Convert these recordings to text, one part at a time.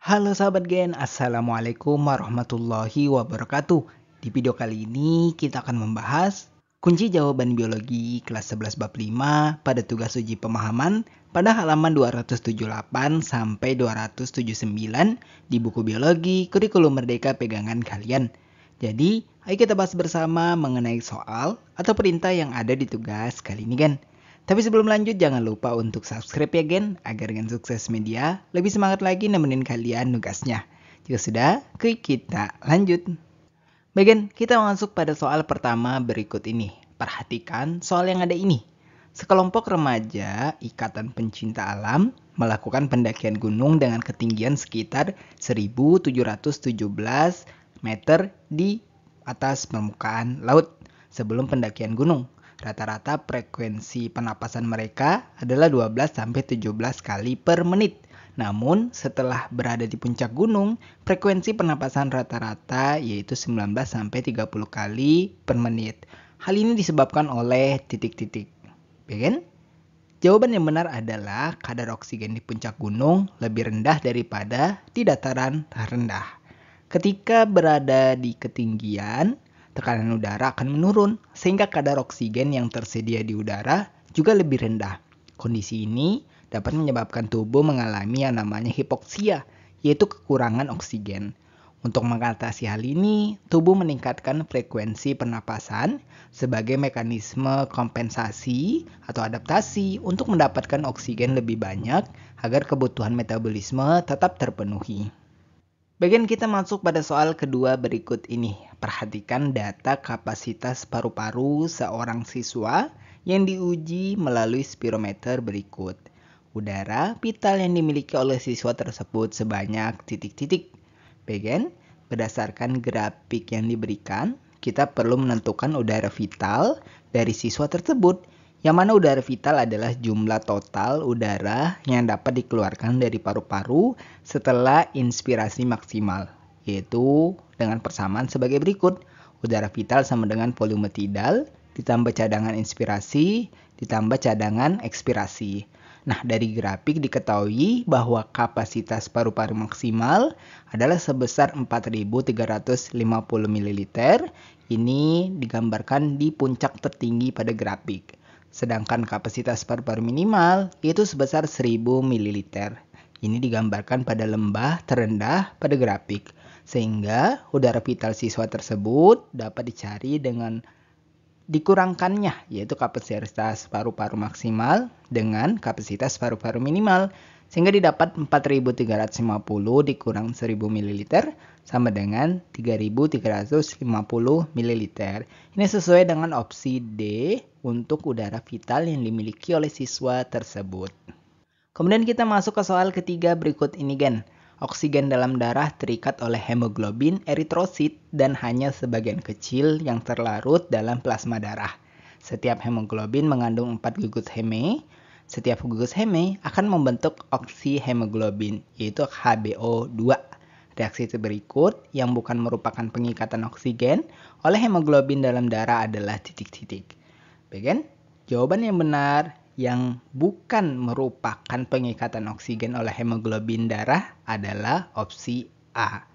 Halo sahabat Gen, Assalamualaikum warahmatullahi wabarakatuh. Di video kali ini kita akan membahas kunci jawaban biologi kelas 11 bab 5 pada tugas uji pemahaman pada halaman 278 sampai 279 di buku biologi kurikulum merdeka pegangan kalian. Jadi, ayo kita bahas bersama mengenai soal atau perintah yang ada di tugas kali ini Gen. Tapi sebelum lanjut jangan lupa untuk subscribe ya Gen, agar Gen Sukses Media lebih semangat lagi nemenin kalian nugasnya. Jika sudah, klik kita lanjut. Baik Gen, kita masuk pada soal pertama berikut ini. Perhatikan soal yang ada ini. Sekelompok remaja Ikatan Pencinta Alam melakukan pendakian gunung dengan ketinggian sekitar 1717 meter di atas permukaan laut sebelum pendakian gunung. Rata-rata frekuensi penapasan mereka adalah 12-17 kali per menit. Namun, setelah berada di puncak gunung, frekuensi penapasan rata-rata yaitu 19-30 kali per menit. Hal ini disebabkan oleh titik-titik. Baik? Jawaban yang benar adalah kadar oksigen di puncak gunung lebih rendah daripada di dataran rendah. Ketika berada di ketinggian, tekanan udara akan menurun sehingga kadar oksigen yang tersedia di udara juga lebih rendah. Kondisi ini dapat menyebabkan tubuh mengalami yang namanya hipoksia, yaitu kekurangan oksigen. Untuk mengatasi hal ini, tubuh meningkatkan frekuensi pernapasan sebagai mekanisme kompensasi atau adaptasi untuk mendapatkan oksigen lebih banyak agar kebutuhan metabolisme tetap terpenuhi. Bagian kita masuk pada soal kedua berikut ini. Perhatikan data kapasitas paru-paru seorang siswa yang diuji melalui spirometer berikut. Udara vital yang dimiliki oleh siswa tersebut sebanyak titik-titik. Bagian, berdasarkan grafik yang diberikan, kita perlu menentukan udara vital dari siswa tersebut, yang mana udara vital adalah jumlah total udara yang dapat dikeluarkan dari paru-paru setelah inspirasi maksimal, yaitu dengan persamaan sebagai berikut. Udara vital sama dengan volume tidal ditambah cadangan inspirasi ditambah cadangan ekspirasi. Nah, dari grafik diketahui bahwa kapasitas paru-paru maksimal adalah sebesar 4.350 ml. Ini digambarkan di puncak tertinggi pada grafik. Sedangkan kapasitas paru-paru minimal yaitu sebesar 1000 ml. Ini digambarkan pada lembah terendah pada grafik. Sehingga udara vital siswa tersebut dapat dicari dengan dikurangkannya, yaitu kapasitas paru-paru maksimal dengan kapasitas paru-paru minimal. Sehingga didapat 4.350 dikurang 1000 ml sama dengan 3.350 ml. Ini sesuai dengan opsi D untuk udara vital yang dimiliki oleh siswa tersebut. Kemudian kita masuk ke soal ketiga berikut ini Gen. Oksigen dalam darah terikat oleh hemoglobin eritrosit dan hanya sebagian kecil yang terlarut dalam plasma darah. Setiap hemoglobin mengandung 4 gugus heme. Setiap gugus heme akan membentuk oksihemoglobin, yaitu HBO2. Reaksi berikut yang bukan merupakan pengikatan oksigen oleh hemoglobin dalam darah adalah titik-titik. Bagian jawaban yang benar yang bukan merupakan pengikatan oksigen oleh hemoglobin darah adalah opsi A.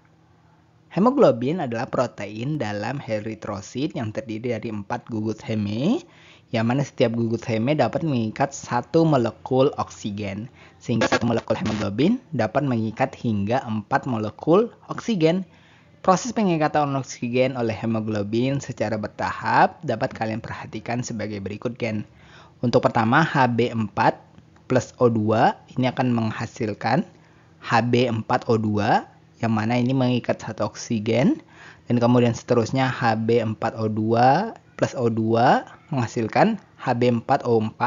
Hemoglobin adalah protein dalam eritrosit yang terdiri dari 4 gugus heme, yang mana setiap gugus heme dapat mengikat 1 molekul oksigen, sehingga 1 molekul hemoglobin dapat mengikat hingga 4 molekul oksigen. Proses pengikatan oksigen oleh hemoglobin secara bertahap dapat kalian perhatikan sebagai berikut Gen. Untuk pertama Hb4 plus O2 ini akan menghasilkan Hb4O2, yang mana ini mengikat 1 oksigen, dan kemudian seterusnya Hb4O2 plus O2 menghasilkan Hb4O4,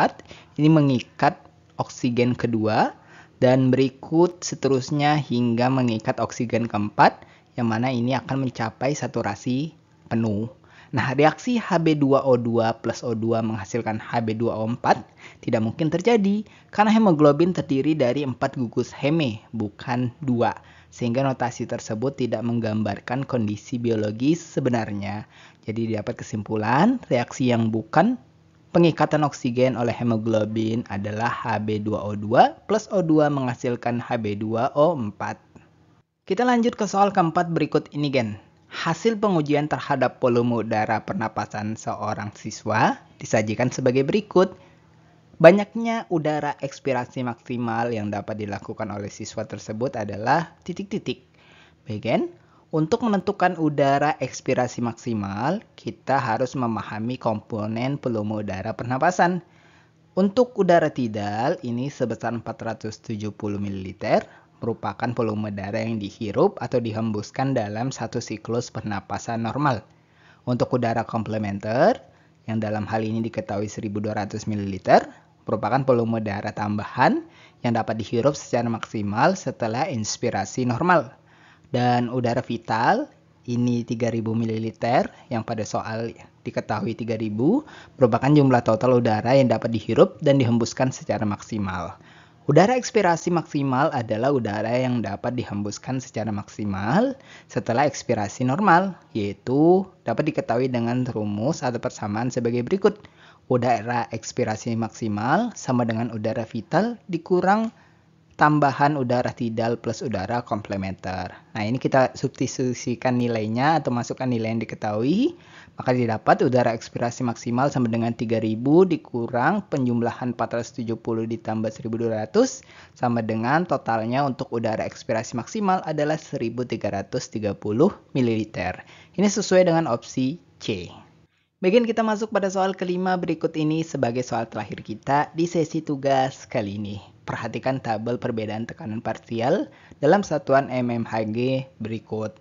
ini mengikat oksigen kedua, dan berikut seterusnya hingga mengikat oksigen keempat, yang mana ini akan mencapai saturasi penuh. Nah, reaksi Hb2O2 plus O2 menghasilkan Hb2O4 tidak mungkin terjadi karena hemoglobin terdiri dari 4 gugus heme, bukan 2. Sehingga notasi tersebut tidak menggambarkan kondisi biologis sebenarnya. Jadi dapat kesimpulan, reaksi yang bukan pengikatan oksigen oleh hemoglobin adalah Hb2O2 plus O2 menghasilkan Hb2O4. Kita lanjut ke soal keempat berikut ini, Gen. Hasil pengujian terhadap volume udara pernapasan seorang siswa disajikan sebagai berikut. Banyaknya udara ekspirasi maksimal yang dapat dilakukan oleh siswa tersebut adalah titik-titik. Baik, Gen? Untuk menentukan udara ekspirasi maksimal, kita harus memahami komponen volume udara pernapasan. Untuk udara tidal, ini sebesar 470 ml, merupakan volume udara yang dihirup atau dihembuskan dalam satu siklus pernapasan normal. Untuk udara komplementer, yang dalam hal ini diketahui 1200 ml, merupakan volume udara tambahan yang dapat dihirup secara maksimal setelah inspirasi normal. Dan udara vital, ini 3000 ml, yang pada soal diketahui 3000, merupakan jumlah total udara yang dapat dihirup dan dihembuskan secara maksimal. Udara ekspirasi maksimal adalah udara yang dapat dihembuskan secara maksimal setelah ekspirasi normal, yaitu dapat diketahui dengan rumus atau persamaan sebagai berikut. Udara ekspirasi maksimal sama dengan udara vital dikurang tambahan udara tidal plus udara komplementer. Nah, ini kita substitusikan nilainya atau masukkan nilai yang diketahui. Maka didapat udara ekspirasi maksimal sama dengan 3000 dikurang penjumlahan 470 ditambah 1200 sama dengan totalnya untuk udara ekspirasi maksimal adalah 1330 ml. Ini sesuai dengan opsi C. Bagian kita masuk pada soal kelima berikut ini sebagai soal terakhir kita di sesi tugas kali ini. Perhatikan tabel perbedaan tekanan parsial dalam satuan mmHg berikut.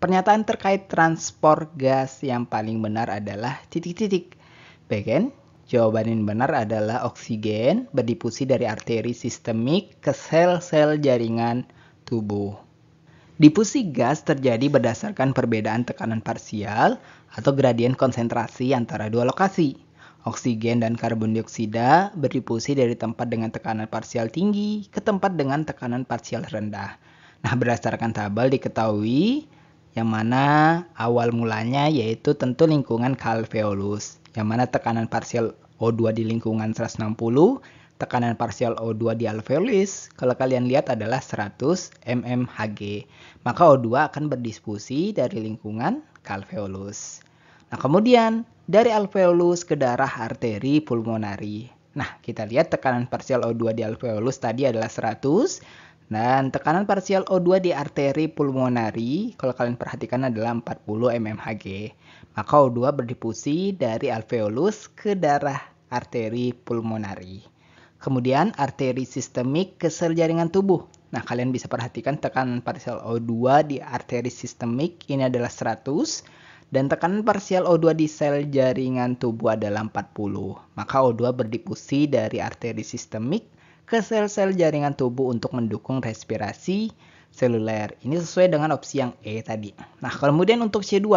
Pernyataan terkait transport gas yang paling benar adalah titik-titik. Bagian jawaban yang benar adalah oksigen berdifusi dari arteri sistemik ke sel-sel jaringan tubuh. Difusi gas terjadi berdasarkan perbedaan tekanan parsial atau gradien konsentrasi antara dua lokasi. Oksigen dan karbon dioksida berdifusi dari tempat dengan tekanan parsial tinggi ke tempat dengan tekanan parsial rendah. Nah, berdasarkan tabel diketahui yang mana awal mulanya yaitu tentu lingkungan alveolus, yang mana tekanan parsial O2 di lingkungan 160, tekanan parsial O2 di alveolus, kalau kalian lihat adalah 100 mmHg. Maka O2 akan berdiskusi dari lingkungan ke alveolus. Nah, kemudian dari alveolus ke darah arteri pulmonari. Nah, kita lihat tekanan parsial O2 di alveolus tadi adalah 100. Dan tekanan parsial O2 di arteri pulmonari, kalau kalian perhatikan adalah 40 mmHg. Maka O2 berdifusi dari alveolus ke darah arteri pulmonari. Kemudian arteri sistemik ke sel jaringan tubuh. Nah, kalian bisa perhatikan tekanan parsial O2 di arteri sistemik ini adalah 100 dan tekanan parsial O2 di sel jaringan tubuh adalah 40. Maka O2 berdifusi dari arteri sistemik ke sel-sel jaringan tubuh untuk mendukung respirasi seluler. Ini sesuai dengan opsi yang E tadi. Nah, kemudian untuk C2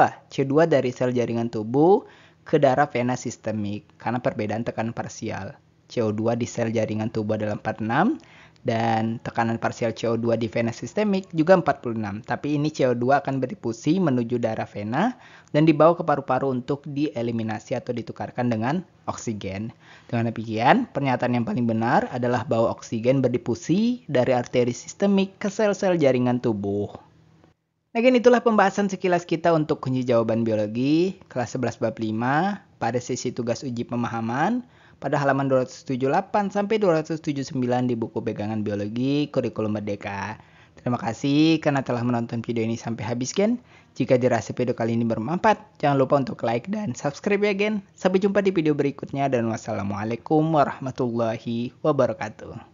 dari sel jaringan tubuh ke darah vena sistemik karena perbedaan tekanan parsial. CO2 di sel jaringan tubuh adalah 46 dan tekanan parsial CO2 di vena sistemik juga 46. Tapi ini CO2 akan berdifusi menuju darah vena dan dibawa ke paru-paru untuk dieliminasi atau ditukarkan dengan oksigen. Dengan demikian, pernyataan yang paling benar adalah bahwa oksigen berdifusi dari arteri sistemik ke sel-sel jaringan tubuh. Bagian itulah pembahasan sekilas kita untuk kunci jawaban biologi kelas 11 bab 5 pada sesi tugas uji pemahaman pada halaman 278 sampai 279 di buku pegangan biologi kurikulum merdeka. Terima kasih karena telah menonton video ini sampai habis, Gen. Jika dirasa video kali ini bermanfaat, jangan lupa untuk like dan subscribe ya, Gen. Sampai jumpa di video berikutnya dan wassalamualaikum warahmatullahi wabarakatuh.